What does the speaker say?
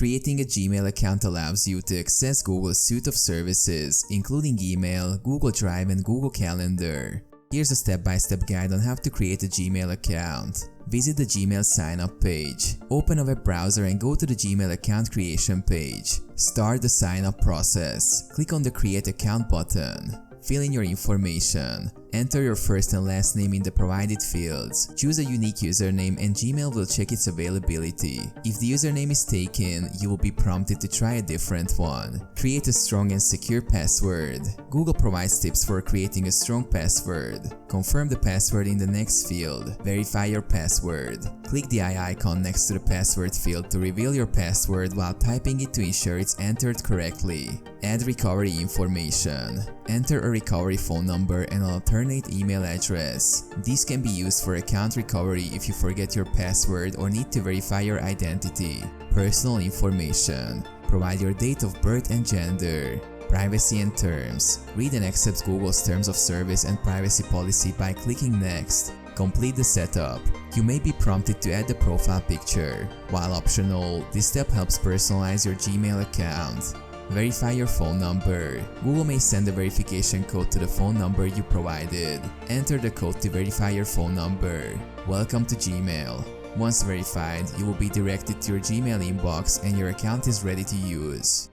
Creating a Gmail account allows you to access Google's suite of services, including email, Google Drive, and Google Calendar. Here's a step-by-step guide on how to create a Gmail account. Visit the Gmail sign-up page. Open a web browser and go to the Gmail account creation page. Start the sign-up process. Click on the Create Account button. Fill in your information. Enter your first and last name in the provided fields. Choose a unique username and Gmail will check its availability. If the username is taken, you will be prompted to try a different one. Create a strong and secure password. Google provides tips for creating a strong password. Confirm the password in the next field. Verify your password. Click the eye icon next to the password field to reveal your password while typing it to ensure it's entered correctly. Add recovery information. Enter a recovery phone number and an alternate email address. These can be used for account recovery if you forget your password or need to verify your identity. Personal information. Provide your date of birth and gender. Privacy and terms. Read and accept Google's terms of service and privacy policy by clicking Next. Complete the setup. You may be prompted to add the profile picture. While optional, this step helps personalize your Gmail account. Verify your phone number. Google may send a verification code to the phone number you provided. Enter the code to verify your phone number. Welcome to Gmail. Once verified, you will be directed to your Gmail inbox and your account is ready to use.